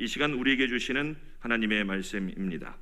이 시간 우리에게 주시는 하나님의 말씀입니다.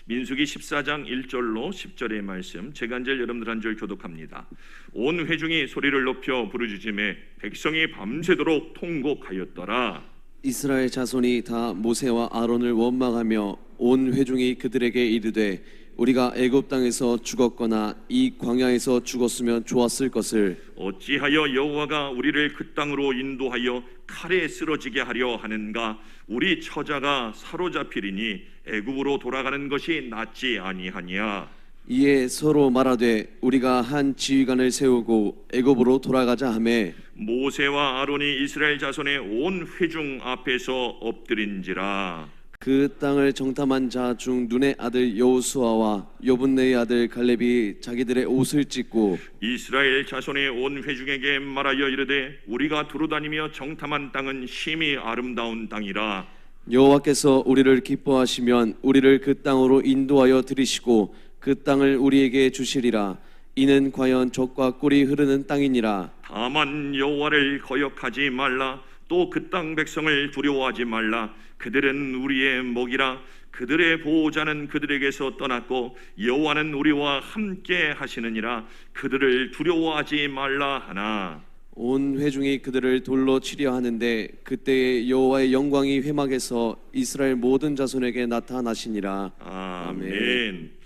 민수기 14장 1절로 10절의 말씀, 제가 한 절 여러분들 한 절 교독합니다. 온 회중이 소리를 높여 부르짖음에 백성이 밤새도록 통곡하였더라. 이스라엘 자손이 다 모세와 아론을 원망하며 온 회중이 그들에게 이르되 우리가 애굽 땅에서 죽었거나 이 광야에서 죽었으면 좋았을 것을 어찌하여 여호와가 우리를 그 땅으로 인도하여 칼에 쓰러지게 하려 하는가? 우리 처자가 사로잡히리니 애굽으로 돌아가는 것이 낫지 아니하냐? 이에 서로 말하되 우리가 한 지휘관을 세우고 애굽으로 돌아가자 하매 모세와 아론이 이스라엘 자손의 온 회중 앞에서 엎드린지라. 그 땅을 정탐한 자 중 눈의 아들 여호수아와 여분네의 아들 갈렙이 자기들의 옷을 찢고 이스라엘 자손의 온 회중에게 말하여 이르되 우리가 두루다니며 정탐한 땅은 심히 아름다운 땅이라. 여호와께서 우리를 기뻐하시면 우리를 그 땅으로 인도하여 들이시고 그 땅을 우리에게 주시리라. 이는 과연 젖과 꿀이 흐르는 땅이니라. 다만 여호와를 거역하지 말라. 또 그 땅 백성을 두려워하지 말라. 그들은 우리의 먹이라. 그들의 보호자는 그들에게서 떠났고 여호와는 우리와 함께 하시느니라. 그들을 두려워하지 말라 하나. 온 회중이 그들을 돌로 치려 하는데 그때에 여호와의 영광이 회막에서 이스라엘 모든 자손에게 나타나시니라. 아멘.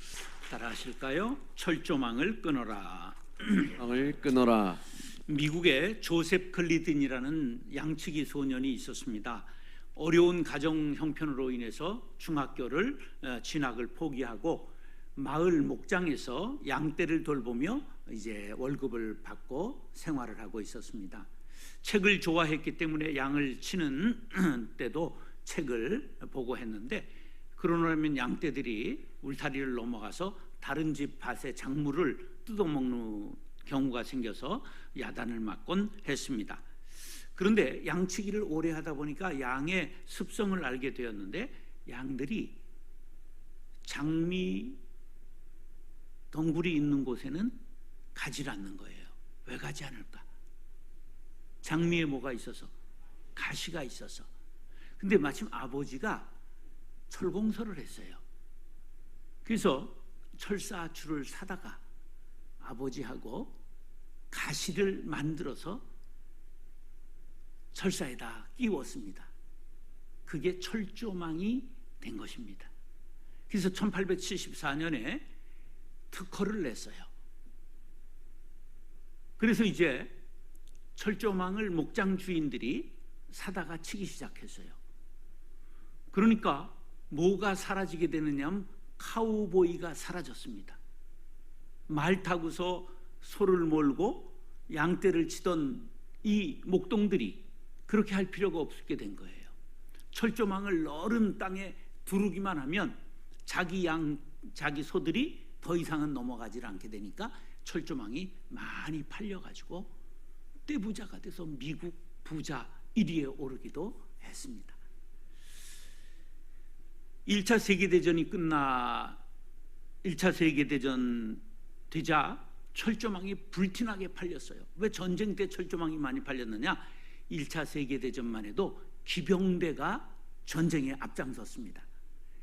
따라 하실까요? 철조망을 끊어라. 망을 끊어라. 미국에 조셉 글리든이라는 양치기 소년이 있었습니다. 어려운 가정 형편으로 인해서 중학교를 진학을 포기하고 마을 목장에서 양떼를 돌보며 이제 월급을 받고 생활을 하고 있었습니다. 책을 좋아했기 때문에 양을 치는 때도 책을 보고 했는데, 그러려면 양떼들이 울타리를 넘어가서 다른 집 밭의 작물을 뜯어먹는 경우가 생겨서 야단을 맞곤 했습니다. 그런데 양치기를 오래 하다 보니까 양의 습성을 알게 되었는데, 양들이 장미 덩굴이 있는 곳에는 가지 않는 거예요. 왜 가지 않을까? 장미에 뭐가 있어서? 가시가 있어서. 근데 마침 아버지가 철공소를 했어요. 그래서 철사줄을 사다가 아버지하고 가시를 만들어서 철사에다 끼웠습니다. 그게 철조망이 된 것입니다. 그래서 1874년에 특허를 냈어요. 그래서 이제 철조망을 목장 주인들이 사다가 치기 시작했어요. 그러니까 뭐가 사라지게 되느냐 하면 카우보이가 사라졌습니다. 말 타고서 소를 몰고 양떼를 치던 이 목동들이 그렇게 할 필요가 없게 된 거예요. 철조망을 넓은 땅에 두르기만 하면 자기 양, 자기 소들이 더 이상은 넘어가지 않게 되니까 철조망이 많이 팔려가지고 떼부자가 돼서 미국 부자 1위에 오르기도 했습니다. 1차 세계대전이 끝나 1차 세계대전 되자 철조망이 불티나게 팔렸어요. 왜 전쟁 때 철조망이 많이 팔렸느냐? 1차 세계대전만 해도 기병대가 전쟁에 앞장섰습니다.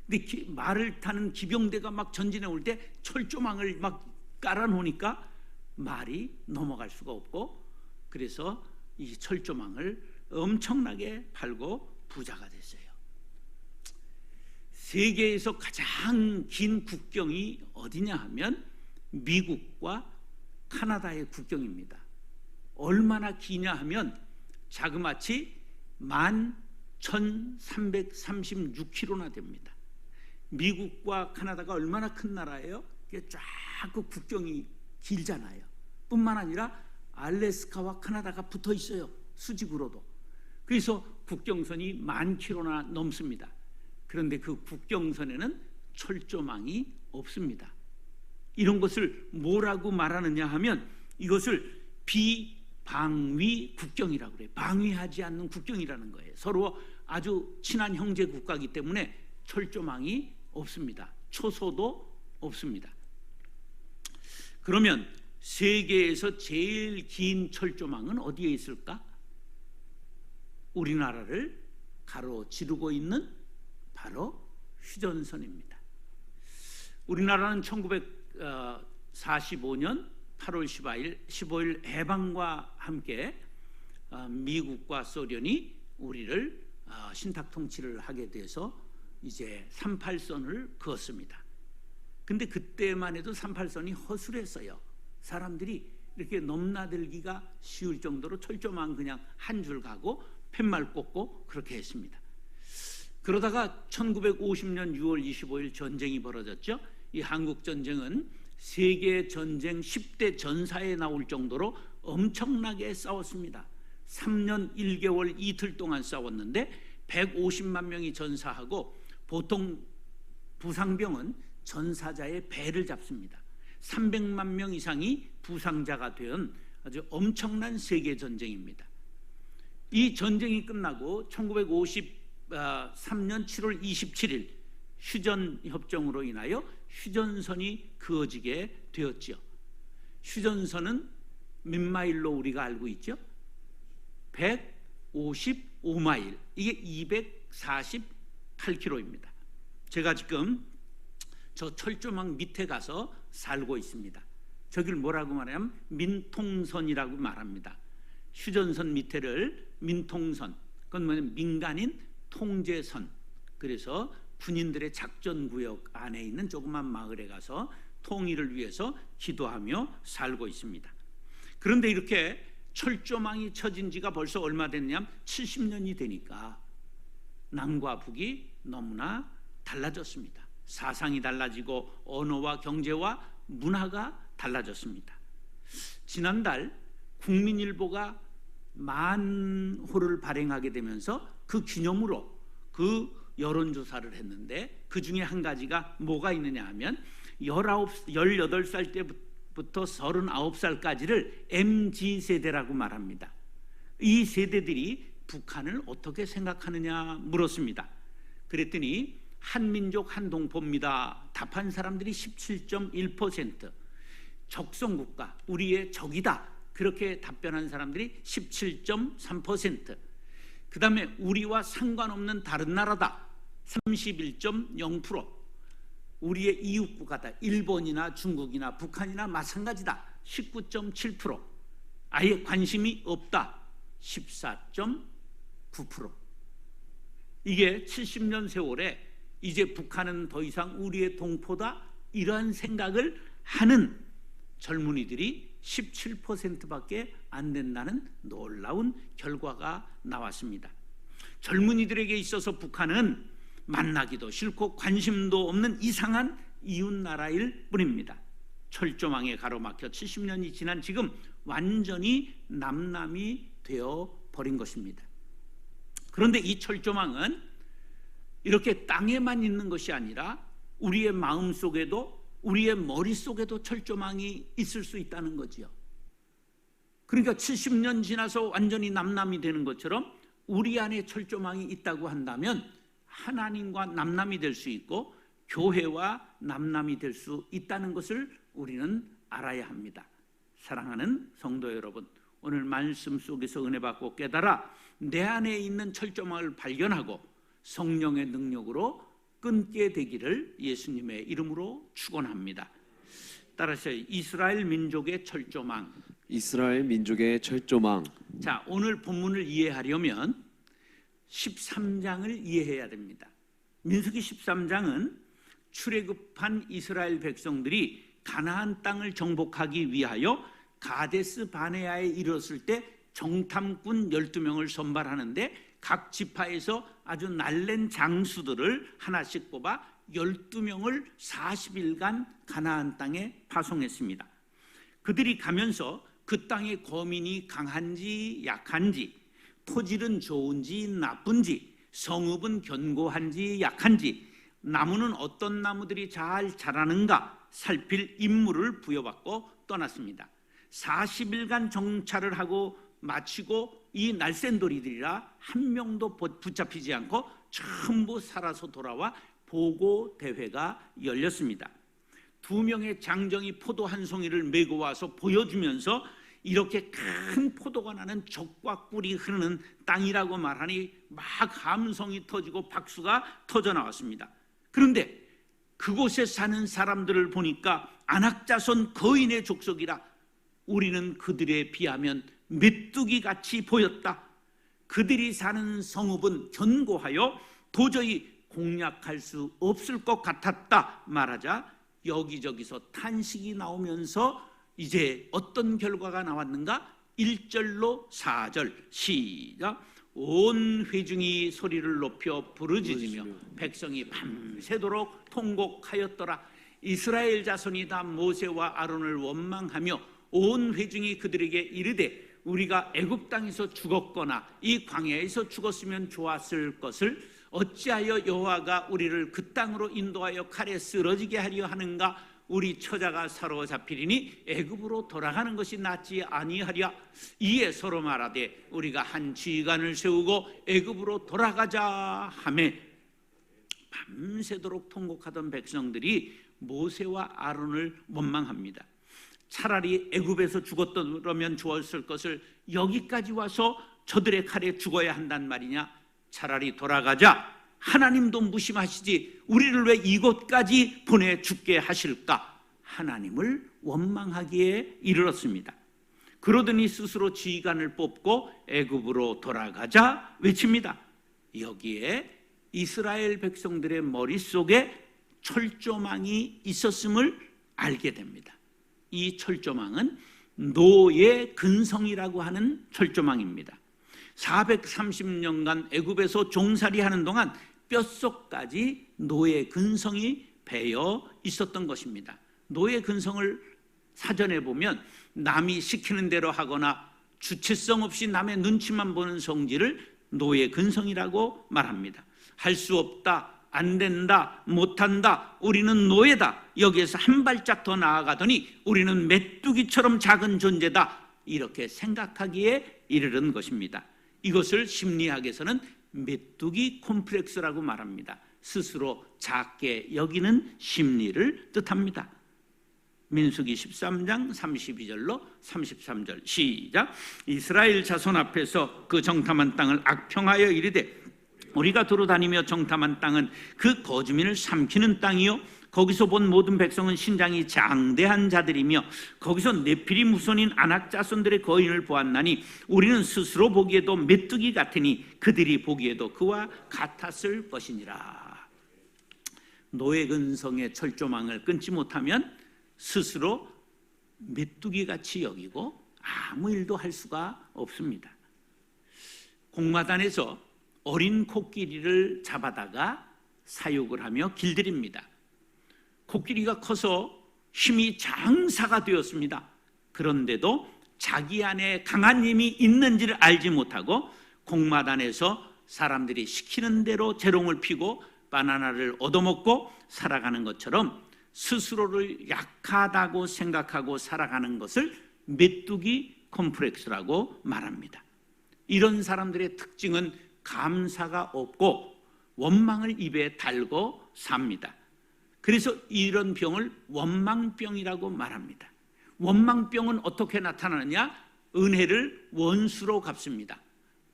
근데 말을 타는 기병대가 막 전진해 올 때 철조망을 막 깔아놓으니까 말이 넘어갈 수가 없고, 그래서 이 철조망을 엄청나게 팔고 부자가 됐어요. 세계에서 가장 긴 국경이 어디냐 하면 미국과 카나다의 국경입니다. 얼마나 기냐 하면 자그마치 11,336km나 됩니다. 미국과 카나다가 얼마나 큰 나라예요? 이게 쫙 그 국경이 길잖아요. 뿐만 아니라 알래스카와 카나다가 붙어 있어요. 수직으로도. 그래서 국경선이 10,000km나 넘습니다. 그런데 그 국경선에는 철조망이 없습니다. 이런 것을 뭐라고 말하느냐 하면 이것을 비방위 국경이라고 그래요. 방위하지 않는 국경이라는 거예요. 서로 아주 친한 형제 국가이기 때문에 철조망이 없습니다. 초소도 없습니다. 그러면 세계에서 제일 긴 철조망은 어디에 있을까? 우리나라를 가로지르고 있는 바로 휴전선입니다. 우리나라는 1945년 8월 15일 해방과 함께 미국과 소련이 우리를 신탁 통치를 하게 돼서 이제 38선을 그었습니다. 근데 그때만 해도 38선이 허술했어요. 사람들이 이렇게 넘나들기가 쉬울 정도로 철조망 그냥 한 줄 가고 팻말 꽂고 그렇게 했습니다. 그러다가 1950년 6월 25일 전쟁이 벌어졌죠. 이 한국 전쟁은 세계 전쟁 10대 전사에 나올 정도로 엄청나게 싸웠습니다. 3년 1개월 이틀 동안 싸웠는데 150만 명이 전사하고 보통 부상병은 전사자의 배를 잡습니다. 300만 명 이상이 부상자가 된 아주 엄청난 세계 전쟁입니다. 이 전쟁이 끝나고 1953년 7월 27일 휴전 협정으로 인하여 휴전선이 그어지게 되었죠. 휴전선은 몇 마일로 우리가 알고 있죠? 155마일. 이게 248km입니다. 제가 지금 저 철조망 밑에 가서 살고 있습니다. 저길 뭐라고 말하냐면 민통선이라고 말합니다. 휴전선 밑에를 민통선, 그건 뭐냐면 민간인 통제선. 그래서 군인들의 작전구역 안에 있는 조그만 마을에 가서 통일을 위해서 기도하며 살고 있습니다. 그런데 이렇게 철조망이 쳐진 지가 벌써 얼마 됐냐면 70년이 되니까 남과 북이 너무나 달라졌습니다. 사상이 달라지고 언어와 경제와 문화가 달라졌습니다. 지난달 국민일보가 만호를 발행하게 되면서 그 기념으로 그 여론조사를 했는데 그 중에 한 가지가 뭐가 있느냐 하면 18살 때부터 39살까지를 MZ세대라고 말합니다. 이 세대들이 북한을 어떻게 생각하느냐 물었습니다. 그랬더니 한민족 한동포입니다. 답한 사람들이 17.1%, 적성국가, 우리의 적이다, 그렇게 답변한 사람들이 17.3%, 그 다음에 우리와 상관없는 다른 나라다 31.0%, 우리의 이웃국가다, 일본이나 중국이나 북한이나 마찬가지다 19.7%, 아예 관심이 없다 14.9%. 이게 70년 세월에 이제 북한은 더 이상 우리의 동포다, 이러한 생각을 하는 젊은이들이 17%밖에 안 된다는 놀라운 결과가 나왔습니다. 젊은이들에게 있어서 북한은 만나기도 싫고 관심도 없는 이상한 이웃 나라일 뿐입니다. 철조망에 가로막혀 70년이 지난 지금 완전히 남남이 되어 버린 것입니다. 그런데 이 철조망은 이렇게 땅에만 있는 것이 아니라 우리의 마음 속에도, 우리의 머릿속에도 철조망이 있을 수 있다는 거지요. 그러니까 70년 지나서 완전히 남남이 되는 것처럼 우리 안에 철조망이 있다고 한다면 하나님과 남남이 될 수 있고 교회와 남남이 될 수 있다는 것을 우리는 알아야 합니다. 사랑하는 성도 여러분, 오늘 말씀 속에서 은혜 받고 깨달아 내 안에 있는 철조망을 발견하고 성령의 능력으로 끊게 되기를 예수님의 이름으로 축원합니다. 따라서 이스라엘 민족의 철조망. 이스라엘 민족의 철조망. 자, 오늘 본문을 이해하려면 13장을 이해해야 됩니다. 민수기 13장은 출애굽한 이스라엘 백성들이 가나안 땅을 정복하기 위하여 가데스 바네아에 이르렀을 때 정탐꾼 12명을 선발하는데 각 지파에서 아주 날랜 장수들을 하나씩 뽑아 12명을 40일간 가나안 땅에 파송했습니다. 그들이 가면서 그 땅의 거민이 강한지 약한지, 토질은 좋은지 나쁜지, 성읍은 견고한지 약한지, 나무는 어떤 나무들이 잘 자라는가 살필 임무를 부여받고 떠났습니다. 40일간 정찰을 하고 마치고 이 날쌘돌이들이라 한 명도 붙잡히지 않고 전부 살아서 돌아와 보고 대회가 열렸습니다. 2명의 장정이 포도 한 송이를 메고 와서 보여주면서 이렇게 큰 포도가 나는 젖과 꿀이 흐르는 땅이라고 말하니 막 함성이 터지고 박수가 터져 나왔습니다. 그런데 그곳에 사는 사람들을 보니까 안악자손 거인의 족속이라 우리는 그들에 비하면 메뚜기 같이 보였다. 그들이 사는 성읍은 견고하여 도저히 공략할 수 없을 것 같았다 말하자 여기저기서 탄식이 나오면서 이제 어떤 결과가 나왔는가? 1절로 4절 시작. 온 회중이 소리를 높여 부르짖으며 백성이 밤새도록 통곡하였더라. 이스라엘 자손이 다 모세와 아론을 원망하며 온 회중이 그들에게 이르되 우리가 애굽 땅에서 죽었거나 이 광야에서 죽었으면 좋았을 것을 어찌하여 여호와가 우리를 그 땅으로 인도하여 칼에 쓰러지게 하려 하는가? 우리 처자가 사로잡히리니 애굽으로 돌아가는 것이 낫지 아니하랴. 이에 서로 말하되 우리가 한 지휘관을 세우고 애굽으로 돌아가자 하매 밤새도록 통곡하던 백성들이 모세와 아론을 원망합니다. 차라리 애굽에서 죽었더라면 좋았을 것을 여기까지 와서 저들의 칼에 죽어야 한단 말이냐? 차라리 돌아가자. 하나님도 무심하시지 우리를 왜 이곳까지 보내 죽게 하실까? 하나님을 원망하기에 이르렀습니다. 그러더니 스스로 지휘관을 뽑고 애굽으로 돌아가자 외칩니다. 여기에 이스라엘 백성들의 머릿속에 철조망이 있었음을 알게 됩니다. 이 철조망은 노의 근성이라고 하는 철조망입니다. 430년간 애굽에서 종살이하는 동안 뼛속까지 노의 근성이 배어 있었던 것입니다. 노의 근성을 사전에 보면 남이 시키는 대로 하거나 주체성 없이 남의 눈치만 보는 성질을 노의 근성이라고 말합니다. 할 수 없다, 안 된다, 못한다, 우리는 노예다. 여기에서 한 발짝 더 나아가더니 우리는 메뚜기처럼 작은 존재다. 이렇게 생각하기에 이르는 것입니다. 이것을 심리학에서는 메뚜기 콤플렉스라고 말합니다. 스스로 작게 여기는 심리를 뜻합니다. 민수기 13장 32절로 33절 시작. 이스라엘 자손 앞에서 그 정탐한 땅을 악평하여 이르되 우리가 두루 다니며 정탐한 땅은 그 거주민을 삼키는 땅이요 거기서 본 모든 백성은 신장이 장대한 자들이며 거기서 네피림 후손인 아낙 자손들의 거인을 보았나니 우리는 스스로 보기에도 메뚜기 같으니 그들이 보기에도 그와 같았을 것이니라. 노예 근성의 철조망을 끊지 못하면 스스로 메뚜기같이 여기고 아무 일도 할 수가 없습니다. 공마단에서 어린 코끼리를 잡아다가 사육을 하며 길들입니다. 코끼리가 커서 힘이 장사가 되었습니다. 그런데도 자기 안에 강한 힘이 있는지를 알지 못하고 공마단에서 사람들이 시키는 대로 재롱을 피고 바나나를 얻어먹고 살아가는 것처럼 스스로를 약하다고 생각하고 살아가는 것을 메뚜기 콤플렉스라고 말합니다. 이런 사람들의 특징은 감사가 없고 원망을 입에 달고 삽니다. 그래서 이런 병을 원망병이라고 말합니다. 원망병은 어떻게 나타나느냐? 은혜를 원수로 갚습니다.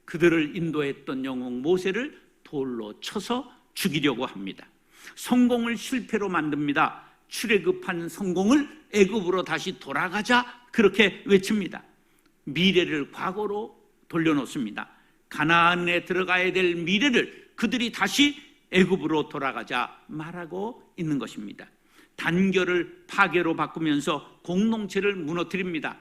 그들을 인도했던 영웅 모세를 돌로 쳐서 죽이려고 합니다. 성공을 실패로 만듭니다. 출애굽한 성공을 애굽으로 다시 돌아가자 그렇게 외칩니다. 미래를 과거로 돌려놓습니다. 가나안에 들어가야 될 미래를 그들이 다시 애굽으로 돌아가자 말하고 있는 것입니다. 단결을 파괴로 바꾸면서 공동체를 무너뜨립니다.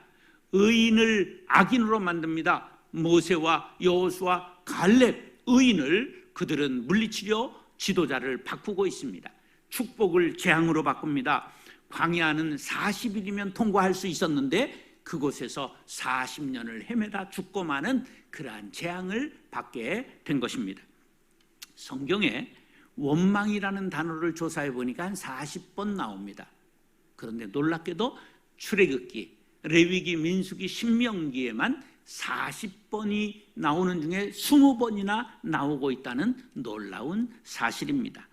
의인을 악인으로 만듭니다. 모세와 여호수아, 갈렙 의인을 그들은 물리치려 지도자를 바꾸고 있습니다. 축복을 재앙으로 바꿉니다. 광야는 40일이면 통과할 수 있었는데 그곳에서 40년을 헤매다 죽고 마는 그러한 재앙을 받게 된 것입니다. 성경에 원망이라는 단어를 조사해 보니까 한 40번 나옵니다. 그런데 놀랍게도 출애굽기, 레위기, 민수기, 신명기에만 40번이 나오는 중에 20번이나 나오고 있다는 놀라운 사실입니다.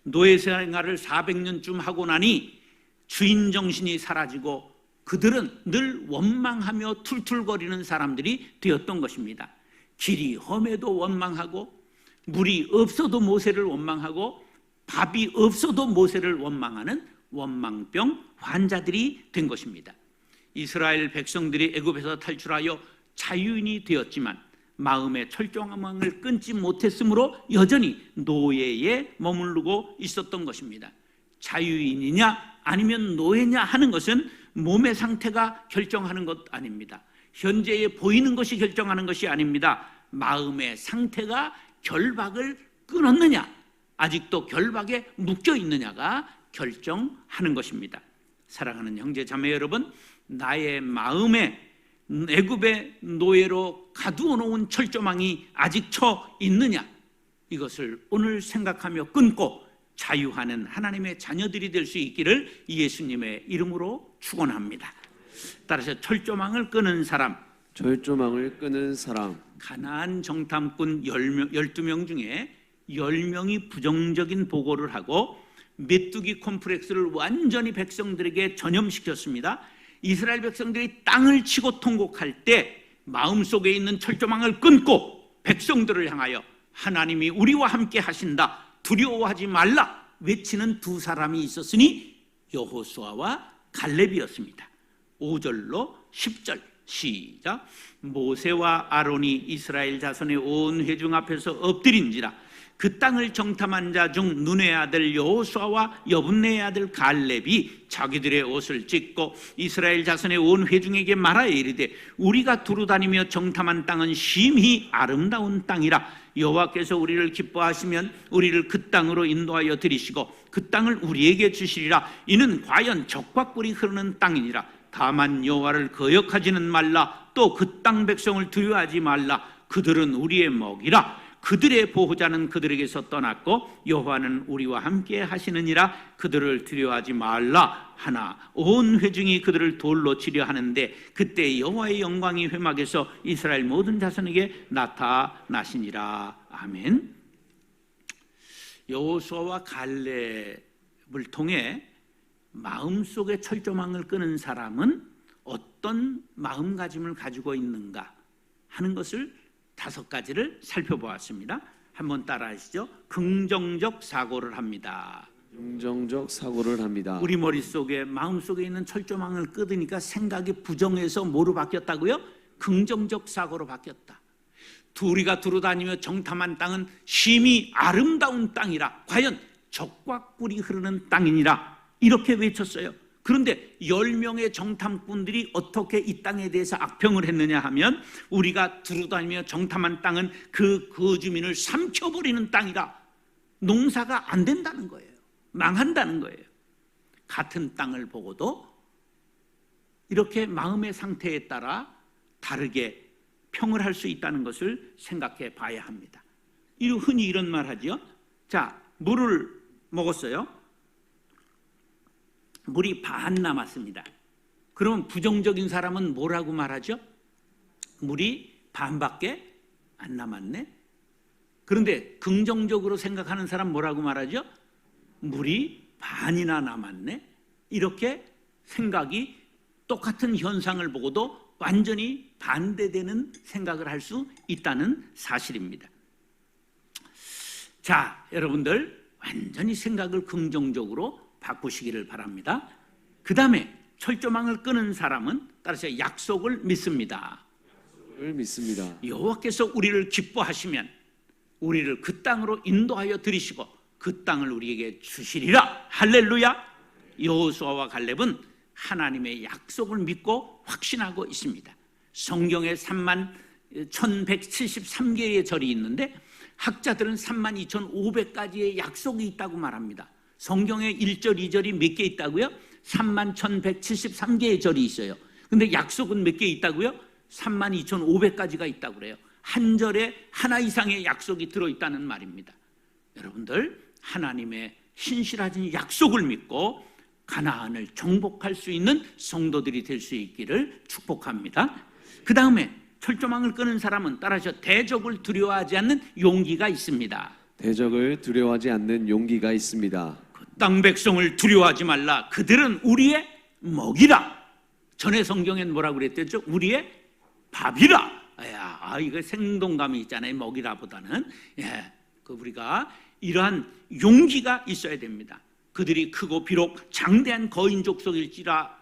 노예 생활을 400년쯤 하고 나니 주인 정신이 사라지고 그들은 늘 원망하며 툴툴거리는 사람들이 되었던 것입니다. 길이 험해도 원망하고, 물이 없어도 모세를 원망하고, 밥이 없어도 모세를 원망하는 원망병 환자들이 된 것입니다. 이스라엘 백성들이 애굽에서 탈출하여 자유인이 되었지만 마음의 철저함을 끊지 못했으므로 여전히 노예에 머무르고 있었던 것입니다. 자유인이냐 아니면 노예냐 하는 것은 몸의 상태가 결정하는 것 아닙니다. 현재에 보이는 것이 결정하는 것이 아닙니다. 마음의 상태가 결박을 끊었느냐, 아직도 결박에 묶여 있느냐가 결정하는 것입니다. 사랑하는 형제 자매 여러분, 나의 마음에 애굽의 노예로 가두어 놓은 철조망이 아직 처 있느냐, 이것을 오늘 생각하며 끊고 자유하는 하나님의 자녀들이 될 수 있기를 예수님의 이름으로 축원합니다. 따라서 철조망을 끄는 사람, 철조망을 끄는 사람. 가나안 정탐꾼 12명 중에 10명이 부정적인 보고를 하고 메뚜기 콤플렉스를 완전히 백성들에게 전염시켰습니다. 이스라엘 백성들이 땅을 치고 통곡할 때 마음속에 있는 철조망을 끊고 백성들을 향하여 하나님이 우리와 함께 하신다, 두려워하지 말라 외치는 두 사람이 있었으니 여호수아와 갈렙이었습니다. 5절로 10절 시작. 모세와 아론이 이스라엘 자손의 온 회중 앞에서 엎드린지라 그 땅을 정탐한 자 중 눈의 아들 여호수아와 여분네의 아들 갈렙이 자기들의 옷을 찢고 이스라엘 자손의 온 회중에게 말하여 이르되 우리가 두루다니며 정탐한 땅은 심히 아름다운 땅이라 여호와께서 우리를 기뻐하시면 우리를 그 땅으로 인도하여 들이시고 그 땅을 우리에게 주시리라. 이는 과연 적과 꿀이 흐르는 땅이니라. 다만 여호와를 거역하지는 말라. 또 그 땅 백성을 두려워하지 말라. 그들은 우리의 먹이라. 그들의 보호자는 그들에게서 떠났고 여호와는 우리와 함께 하시느니라. 그들을 두려워하지 말라 하나 온 회중이 그들을 돌로 치려 하는데 그때 여호와의 영광이 회막에서 이스라엘 모든 자손에게 나타나시니라. 아멘. 여호수아와 갈렙을 통해 마음속에 철조망을 끄는 사람은 어떤 마음가짐을 가지고 있는가 하는 것을 5가지를 살펴보았습니다. 한번 따라하시죠. 긍정적 사고를 합니다. 긍정적 사고를 합니다. 우리 머릿속에 마음속에 있는 철조망을 끄드니까 생각이 부정해서 뭐로 바뀌었다고요? 긍정적 사고로 바뀌었다. 우리가 두루다니며 정탐한 땅은 심히 아름다운 땅이라. 과연 적과 꿀이 흐르는 땅이니라. 이렇게 외쳤어요. 그런데 10명의 정탐꾼들이 어떻게 이 땅에 대해서 악평을 했느냐 하면 우리가 두루다니며 정탐한 땅은 그 거주민을 삼켜버리는 땅이라. 농사가 안 된다는 거예요. 망한다는 거예요. 같은 땅을 보고도 이렇게 마음의 상태에 따라 다르게 평을 할 수 있다는 것을 생각해 봐야 합니다. 흔히 이런 말 하죠. 자, 물을 먹었어요. 물이 반 남았습니다. 그러면 부정적인 사람은 뭐라고 말하죠? 물이 반밖에 안 남았네. 그런데 긍정적으로 생각하는 사람 뭐라고 말하죠? 물이 반이나 남았네. 이렇게 생각이 똑같은 현상을 보고도 완전히 반대되는 생각을 할 수 있다는 사실입니다. 자, 여러분들 완전히 생각을 긍정적으로 바꾸시기를 바랍니다. 그 다음에 철조망을 끄는 사람은 따라서 약속을 믿습니다. 여호와께서 우리를 기뻐하시면 우리를 그 땅으로 인도하여 들이시고 그 땅을 우리에게 주시리라. 할렐루야. 여호수아와 갈렙은 하나님의 약속을 믿고 확신하고 있습니다. 성경에 31,173개의 절이 있는데 학자들은 32,500가지의 약속이 있다고 말합니다. 성경에 1절, 2절이 몇 개 있다고요? 31,173개의 절이 있어요. 근데 약속은 몇 개 있다고요? 32,500가지가 있다고 그래요. 한 절에 하나 이상의 약속이 들어있다는 말입니다. 여러분들 하나님의 신실하신 약속을 믿고 가나안을 정복할 수 있는 성도들이 될 수 있기를 축복합니다. 그 다음에 철조망을 끄는 사람은 따라서 대적을 두려워하지 않는 용기가 있습니다. 대적을 두려워하지 않는 용기가 있습니다. 그 땅 백성을 두려워하지 말라. 그들은 우리의 먹이라. 전에 성경엔 뭐라고 그랬댔죠? 우리의 밥이라. 이거 생동감이 있잖아요. 먹이라보다는. 우리가 이러한 용기가 있어야 됩니다. 그들이 크고 비록 장대한 거인 족속이라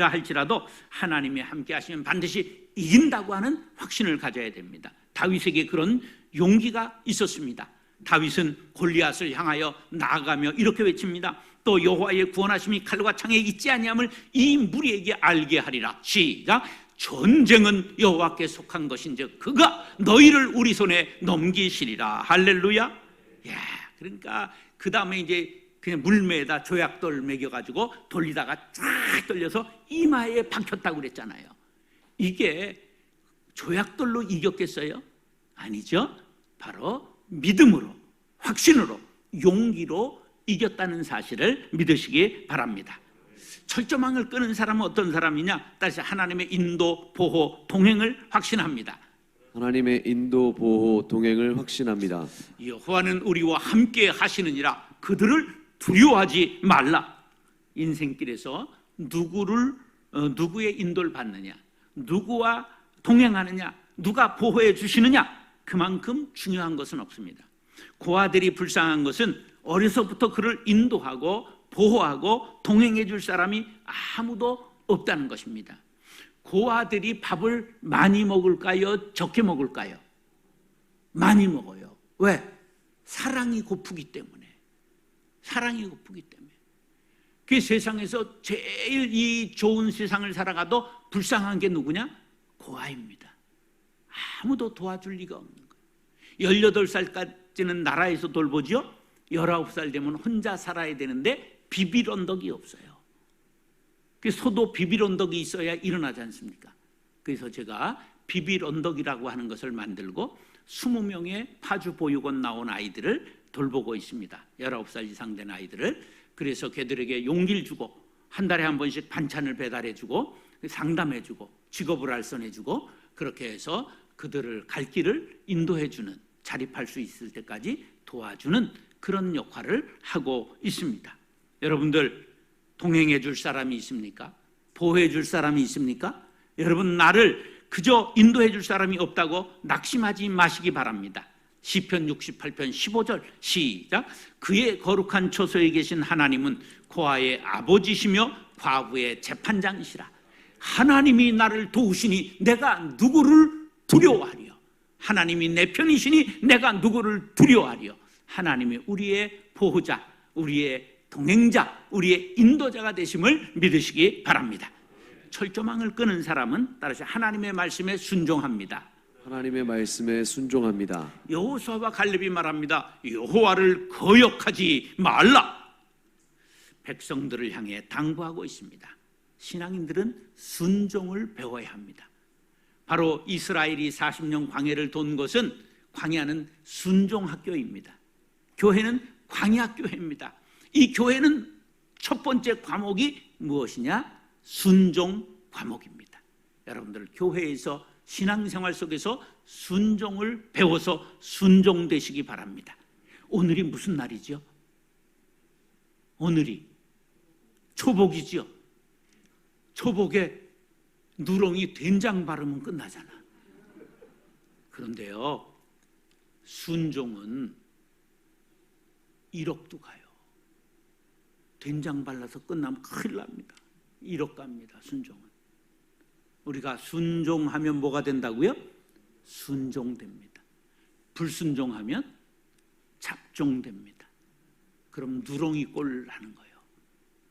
할지라도 하나님이 함께 하시면 반드시 이긴다고 하는 확신을 가져야 됩니다. 다윗에게 그런 용기가 있었습니다. 다윗은 골리앗을 향하여 나아가며 이렇게 외칩니다. 또 여호와의 구원하심이 칼과 창에 있지 아니함을 이 무리에게 알게 하리라. 시작. 전쟁은 여호와께 속한 것인즉 그가 너희를 우리 손에 넘기시리라. 할렐루야. 그러니까 그 다음에 이제 그냥 물매에다 조약돌 매겨가지고 돌리다가 쫙 돌려서 이마에 박혔다고 그랬잖아요. 이게 조약돌로 이겼겠어요? 아니죠. 바로 믿음으로, 확신으로, 용기로 이겼다는 사실을 믿으시기 바랍니다. 철조망을 끄는 사람은 어떤 사람이냐? 다시 하나님의 인도, 보호, 동행을 확신합니다. 하나님의 인도, 보호, 동행을 확신합니다. 여호와는 우리와 함께 하시느니라. 그들을 두려워하지 말라. 인생길에서 누구의 인도를 받느냐, 누구와 동행하느냐, 누가 보호해 주시느냐, 그만큼 중요한 것은 없습니다. 고아들이 불쌍한 것은 어려서부터 그를 인도하고 보호하고 동행해 줄 사람이 아무도 없다는 것입니다. 고아들이 밥을 많이 먹을까요? 적게 먹을까요? 많이 먹어요. 왜? 사랑이 고프기 때문에. 사랑이 고프기 때문에. 그 세상에서 제일 이 좋은 세상을 살아가도 불쌍한 게 누구냐? 고아입니다. 아무도 도와줄 리가 없는 거예요. 18살까지는 나라에서 돌보죠. 19살 되면 혼자 살아야 되는데 비빌 언덕이 없어요. 그 소도 비빌 언덕이 있어야 일어나지 않습니까? 그래서 제가 비빌 언덕이라고 하는 것을 만들고 20명의 파주 보육원 나온 아이들을 돌보고 있습니다. 19살 이상 된 아이들을. 그래서 걔들에게 용기를 주고 한 달에 한 번씩 반찬을 배달해주고 상담해주고 직업을 알선해주고 그렇게 해서 그들을 갈 길을 인도해주는, 자립할 수 있을 때까지 도와주는 그런 역할을 하고 있습니다. 여러분들 동행해 줄 사람이 있습니까? 보호해 줄 사람이 있습니까? 여러분, 나를 그저 인도해 줄 사람이 없다고 낙심하지 마시기 바랍니다. 시편 68편 15절 시작. 그의 거룩한 처소에 계신 하나님은 고아의 아버지시며 과부의 재판장이시라. 하나님이 나를 도우시니 내가 누구를 두려워하리요? 하나님이 내 편이시니 내가 누구를 두려워하리요? 하나님이 우리의 보호자, 우리의 동행자, 우리의 인도자가 되심을 믿으시기 바랍니다. 철조망을 끄는 사람은 따라서 하나님의 말씀에 순종합니다. 하나님의 말씀에 순종합니다. 여호수아와 갈렙이 말합니다. 여호와를 거역하지 말라. 백성들을 향해 당부하고 있습니다. 신앙인들은 순종을 배워야 합니다. 바로 이스라엘이 40년 광야를 돈 것은, 광야는 순종학교입니다. 교회는 광야교회입니다. 이 교회는 첫 번째 과목이 무엇이냐? 순종 과목입니다. 여러분들 교회에서 신앙생활 속에서 순종을 배워서 순종되시기 바랍니다. 오늘이 무슨 날이죠? 오늘이 초복이죠. 초복에 누렁이 된장 바르면 끝나잖아. 그런데요, 순종은 1억도 가요. 된장 발라서 끝나면 큰일 납니다. 1억 갑니다. 순종은. 우리가 순종하면 뭐가 된다고요? 순종됩니다. 불순종하면 잡종됩니다. 그럼 누렁이 꼴 나는 거예요.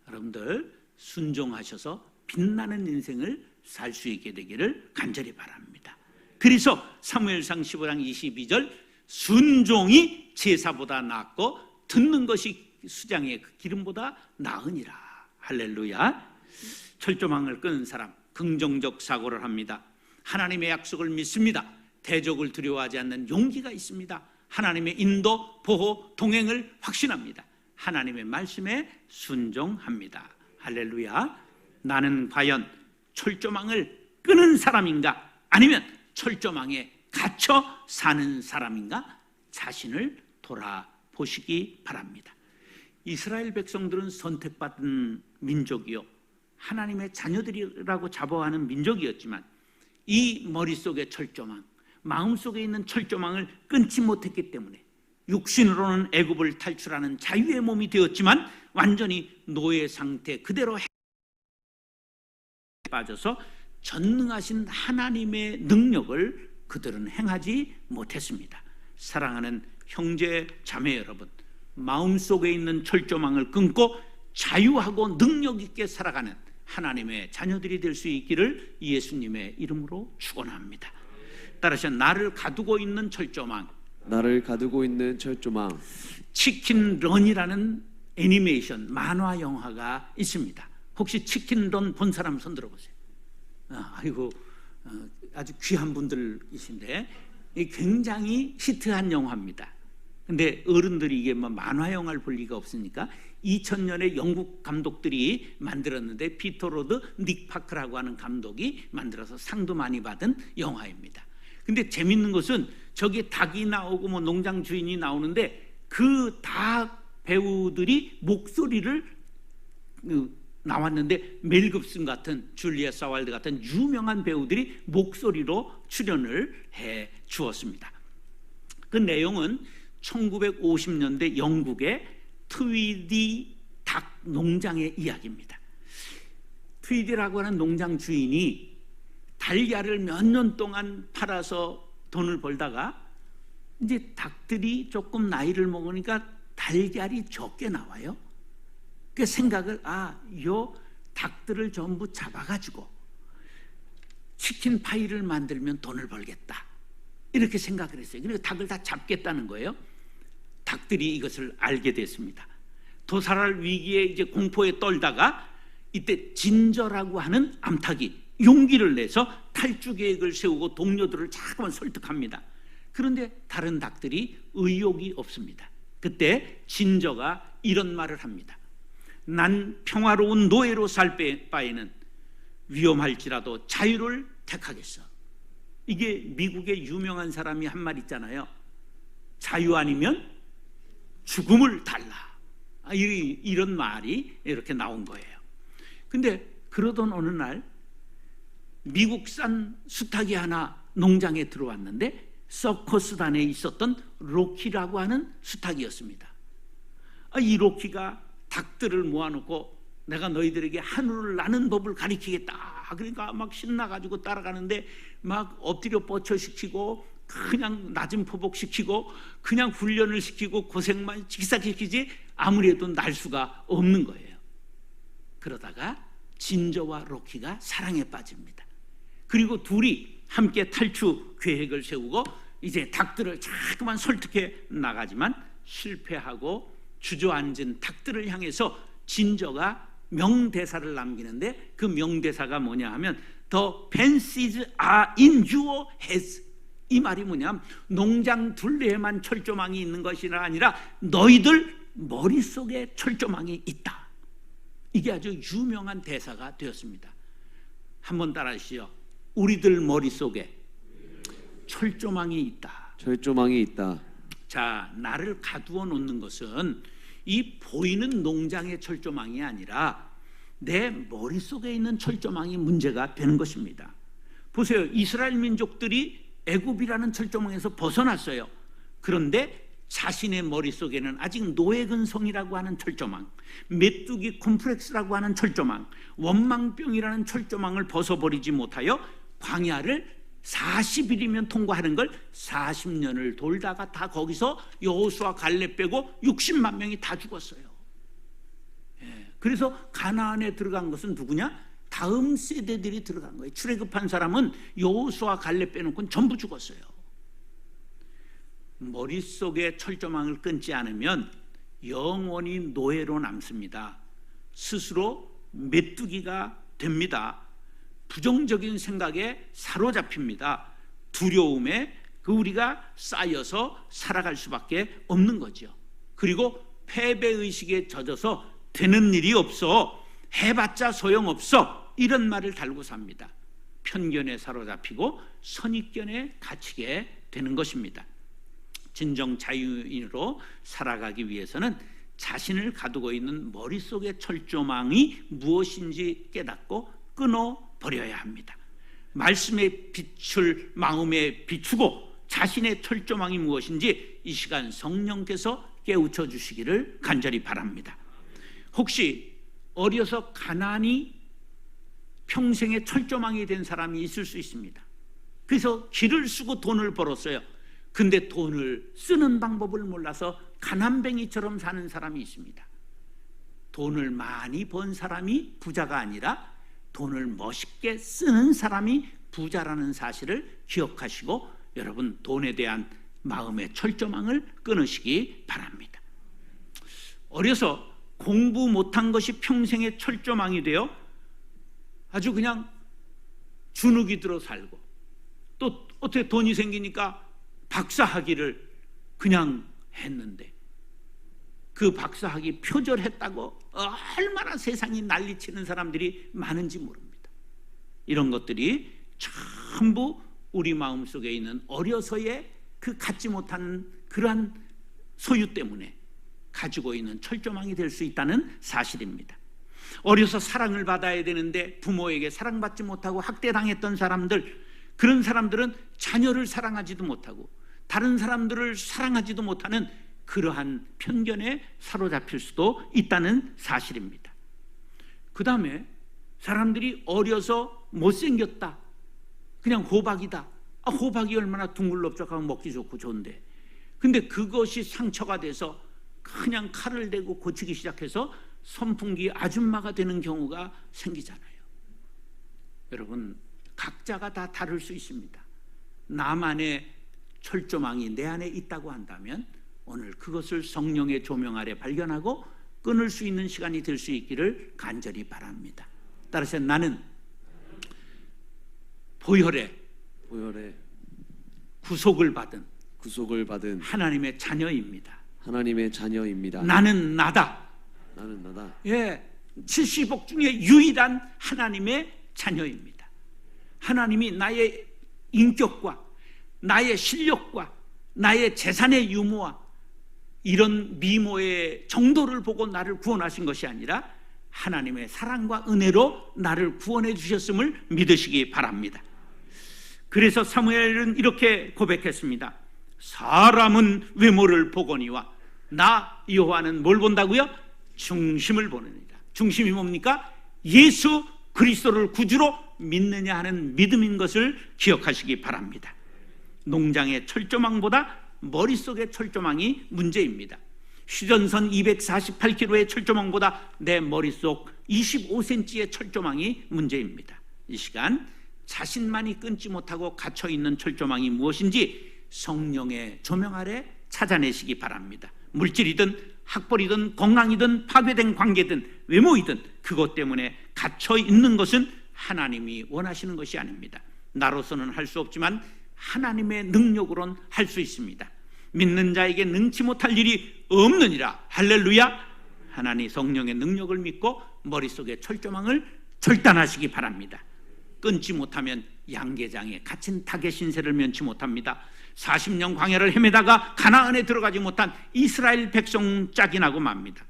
여러분들 순종하셔서 빛나는 인생을 살 수 있게 되기를 간절히 바랍니다. 그래서 사무엘상 15장 22절 순종이 제사보다 낫고 듣는 것이 수장의 그 기름보다 나으니라. 할렐루야. 철조망을 끄는 사람 긍정적 사고를 합니다. 하나님의 약속을 믿습니다. 대적을 두려워하지 않는 용기가 있습니다. 하나님의 인도, 보호, 동행을 확신합니다. 하나님의 말씀에 순종합니다. 할렐루야. 나는 과연 철조망을 끄는 사람인가? 아니면 철조망에 갇혀 사는 사람인가? 자신을 돌아보시기 바랍니다. 이스라엘 백성들은 선택받은 민족이요, 하나님의 자녀들이라고 자부하는 민족이었지만 이 머릿속의 철조망, 마음속에 있는 철조망을 끊지 못했기 때문에 육신으로는 애굽을 탈출하는 자유의 몸이 되었지만 완전히 노예 상태 그대로 빠져서 전능하신 하나님의 능력을 그들은 행하지 못했습니다. 사랑하는 형제 자매 여러분, 마음속에 있는 철조망을 끊고 자유하고 능력 있게 살아가는 하나님의 자녀들이 될 수 있기를 예수님의 이름으로 축원합니다. 따라서 나를 가두고 있는 철조망, 나를 가두고 있는 철조망. 치킨런이라는 애니메이션 만화 영화가 있습니다. 혹시 치킨런 본 사람 손 들어보세요. 아이고, 아주 귀한 분들이신데 굉장히 히트한 영화입니다. 근데 어른들이 이게 뭐 만화 영화를 볼 리가 없으니까 2000년에 영국 감독들이 만들었는데 피터 로드, 닉 파크라고 하는 감독이 만들어서 상도 많이 받은 영화입니다. 근데 재밌는 것은 저기 닭이 나오고 뭐 농장 주인이 나오는데 그 닭 배우들이 목소리를 나왔는데 멜 깁슨 같은, 줄리아 사왈드 같은 유명한 배우들이 목소리로 출연을 해 주었습니다. 그 내용은 1950년대 영국의 트위디 닭 농장의 이야기입니다. 트위디라고 하는 농장 주인이 달걀을 몇 년 동안 팔아서 돈을 벌다가 이제 닭들이 조금 나이를 먹으니까 달걀이 적게 나와요. 그 생각을 요 닭들을 전부 잡아가지고 치킨 파이를 만들면 돈을 벌겠다 이렇게 생각을 했어요. 그래서 닭을 다 잡겠다는 거예요. 닭들이 이것을 알게 됐습니다. 도살할 위기에 이제 공포에 떨다가 이때 진저라고 하는 암탉이 용기를 내서 탈주 계획을 세우고 동료들을 자꾸만 설득합니다. 그런데 다른 닭들이 의욕이 없습니다. 그때 진저가 이런 말을 합니다. 난 평화로운 노예로 살 바에는 위험할지라도 자유를 택하겠어. 이게 미국의 유명한 사람이 한 말 있잖아요. 자유 아니면 죽음을 달라. 이런 말이 이렇게 나온 거예요. 근데 그러던 어느 날 미국산 수탉이 하나 농장에 들어왔는데 서커스단에 있었던 로키라고 하는 수탉이었습니다. 이 로키가 닭들을 모아놓고 내가 너희들에게 하늘을 나는 법을 가리키겠다. 그러니까 막 신나가지고 따라가는데 막 엎드려 뻗쳐시키고 그냥 낮은 포복시키고 그냥 훈련을 시키고 고생만 기사시키지 아무래도 날 수가 없는 거예요. 그러다가 진저와 로키가 사랑에 빠집니다. 그리고 둘이 함께 탈주 계획을 세우고 이제 닭들을 자꾸만 설득해 나가지만 실패하고 주저앉은 닭들을 향해서 진저가 명대사를 남기는데 그 명대사가 뭐냐 하면 The fences are in your heads. 이 말이 뭐냐면 농장 둘레에만 철조망이 있는 것이 아니라 너희들 머릿속에 철조망이 있다. 이게 아주 유명한 대사가 되었습니다. 한번 따라하시죠. 우리들 머릿속에 철조망이 있다. 철조망이 있다. 자, 나를 가두어 놓는 것은 이 보이는 농장의 철조망이 아니라 내 머릿속에 있는 철조망이 문제가 되는 것입니다. 보세요. 이스라엘 민족들이 애굽이라는 철조망에서 벗어났어요. 그런데 자신의 머릿속에는 아직 노예근성이라고 하는 철조망, 메뚜기 콤플렉스라고 하는 철조망, 원망병이라는 철조망을 벗어버리지 못하여 광야를 40일이면 통과하는 걸 40년을 돌다가 다 거기서 여호수아 갈렙 빼고 60만 명이 다 죽었어요. 그래서 가나안에 들어간 것은 누구냐? 다음 세대들이 들어간 거예요. 출애굽한 사람은 여호수아 갈렙 빼놓고는 전부 죽었어요. 머릿속에 철조망을 끊지 않으면 영원히 노예로 남습니다. 스스로 메뚜기가 됩니다. 부정적인 생각에 사로잡힙니다. 두려움에 우리가 쌓여서 살아갈 수밖에 없는 거죠. 그리고 패배의식에 젖어서 되는 일이 없어, 해봤자 소용없어, 이런 말을 달고 삽니다. 편견에 사로잡히고 선입견에 갇히게 되는 것입니다. 진정 자유인으로 살아가기 위해서는 자신을 가두고 있는 머릿속의 철조망이 무엇인지 깨닫고 끊어버려야 합니다. 말씀에 빛을 마음에 비추고 자신의 철조망이 무엇인지 이 시간 성령께서 깨우쳐 주시기를 간절히 바랍니다. 혹시 어려서 가난이 평생의 철조망이 된 사람이 있을 수 있습니다. 그래서 길을 쓰고 돈을 벌었어요. 근데 돈을 쓰는 방법을 몰라서 가난뱅이처럼 사는 사람이 있습니다. 돈을 많이 번 사람이 부자가 아니라 돈을 멋있게 쓰는 사람이 부자라는 사실을 기억하시고 여러분 돈에 대한 마음의 철조망을 끊으시기 바랍니다. 어려서 공부 못한 것이 평생의 철조망이 되어 아주 그냥 주눅이 들어 살고 또 어떻게 돈이 생기니까 박사학위를 그냥 했는데 그 박사학위 표절했다고 얼마나 세상이 난리치는 사람들이 많은지 모릅니다. 이런 것들이 전부 우리 마음속에 있는 어려서의 그 갖지 못하는 그러한 소유 때문에 가지고 있는 철조망이 될 수 있다는 사실입니다. 어려서 사랑을 받아야 되는데 부모에게 사랑받지 못하고 학대당했던 사람들, 그런 사람들은 자녀를 사랑하지도 못하고 다른 사람들을 사랑하지도 못하는 그러한 편견에 사로잡힐 수도 있다는 사실입니다. 그 다음에 사람들이 어려서 못생겼다, 그냥 호박이다. 호박이 얼마나 둥글럽적하고 먹기 좋고 좋은데, 근데 그것이 상처가 돼서 그냥 칼을 대고 고치기 시작해서 선풍기 아줌마가 되는 경우가 생기잖아요. 여러분, 각자가 다 다를 수 있습니다. 나만의 철조망이 내 안에 있다고 한다면 오늘 그것을 성령의 조명 아래 발견하고 끊을 수 있는 시간이 될 수 있기를 간절히 바랍니다. 따라서 나는 보혈에 구속을 받은 하나님의 자녀입니다. 하나님의 자녀입니다. 나는 나다. 예, 70억 중에 유일한 하나님의 자녀입니다. 하나님이 나의 인격과 나의 실력과 나의 재산의 유무와 이런 미모의 정도를 보고 나를 구원하신 것이 아니라 하나님의 사랑과 은혜로 나를 구원해 주셨음을 믿으시기 바랍니다. 그래서 사무엘은 이렇게 고백했습니다. 사람은 외모를 보거니와 나 여호와는 뭘 본다고요? 중심을 보느니라. 중심이 뭡니까? 예수 그리스도를 구주로 믿느냐 하는 믿음인 것을 기억하시기 바랍니다. 농장의 철조망보다 머릿속의 철조망이 문제입니다. 휴전선 248km의 철조망보다 내 머릿속 25cm의 철조망이 문제입니다. 이 시간 자신만이 끊지 못하고 갇혀있는 철조망이 무엇인지 성령의 조명 아래 찾아내시기 바랍니다. 물질이든 학벌이든 건강이든 파괴된 관계든 외모이든 그것 때문에 갇혀있는 것은 하나님이 원하시는 것이 아닙니다. 나로서는 할 수 없지만 하나님의 능력으로는 할 수 있습니다. 믿는 자에게 능치 못할 일이 없느니라. 할렐루야. 하나님 성령의 능력을 믿고 머릿속의 철조망을 절단하시기 바랍니다. 끊지 못하면 양계장에 갇힌 닭의 신세를 면치 못합니다. 40년 광야를 헤매다가 가나안에 들어가지 못한 이스라엘 백성 짝이 나고 맙니다.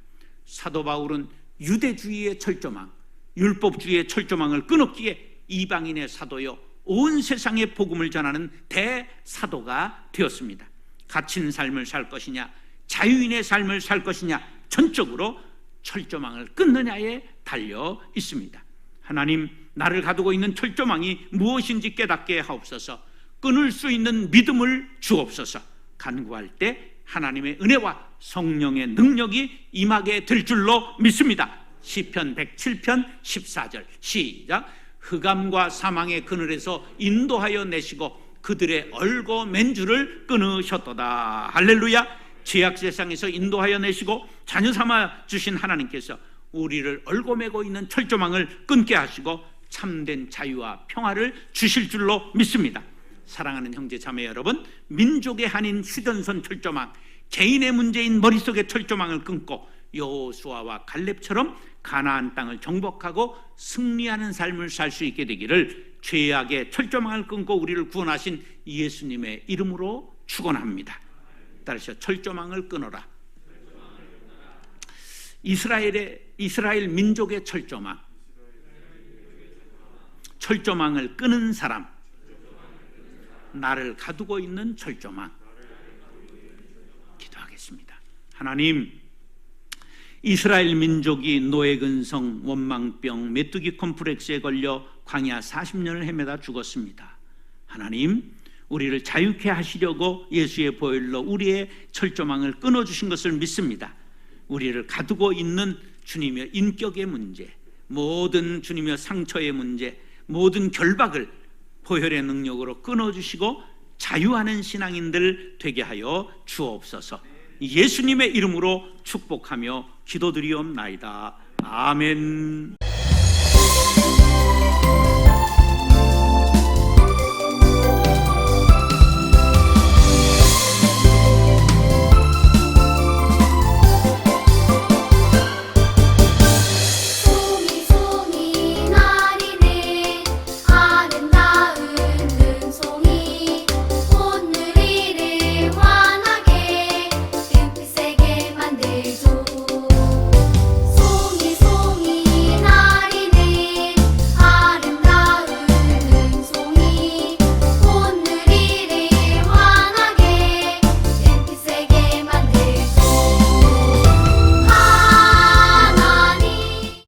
사도 바울은 유대주의의 철조망, 율법주의의 철조망을 끊었기에 이방인의 사도요 온 세상에 복음을 전하는 대사도가 되었습니다. 갇힌 삶을 살 것이냐 자유인의 삶을 살 것이냐 전적으로 철조망을 끊느냐에 달려 있습니다. 하나님, 나를 가두고 있는 철조망이 무엇인지 깨닫게 하옵소서. 끊을 수 있는 믿음을 주옵소서. 간구할 때 하나님의 은혜와 성령의 능력이 임하게 될 줄로 믿습니다. 시편 107편 14절 시작. 흑암과 사망의 그늘에서 인도하여 내시고 그들의 얼고 맨줄을 끊으셨도다. 할렐루야. 죄악 세상에서 인도하여 내시고 자녀 삼아 주신 하나님께서 우리를 얼고 매고 있는 철조망을 끊게 하시고 참된 자유와 평화를 주실 줄로 믿습니다. 사랑하는 형제 자매 여러분, 민족의 한인 휴전선 철조망, 개인의 문제인 머릿속의 철조망을 끊고 여호수아와 갈렙처럼 가나안 땅을 정복하고 승리하는 삶을 살 수 있게 되기를 죄악의 철조망을 끊고 우리를 구원하신 예수님의 이름으로 축원합니다. 따라서 철조망을 끊어라. 이스라엘 민족의 철조망을 끄는 사람, 나를 가두고 있는 철조망. 기도하겠습니다. 하나님, 이스라엘 민족이 노예근성, 원망병, 메뚜기 콤플렉스에 걸려 광야 40년을 헤매다 죽었습니다. 하나님, 우리를 자유케 하시려고 예수의 보혈로 우리의 철조망을 끊어주신 것을 믿습니다. 우리를 가두고 있는 주님의 인격의 문제, 모든 주님의 상처의 문제, 모든 결박을 보혈의 능력으로 끊어주시고 자유하는 신앙인들 되게 하여 주옵소서. 예수님의 이름으로 축복하며 기도드리옵나이다. 아멘.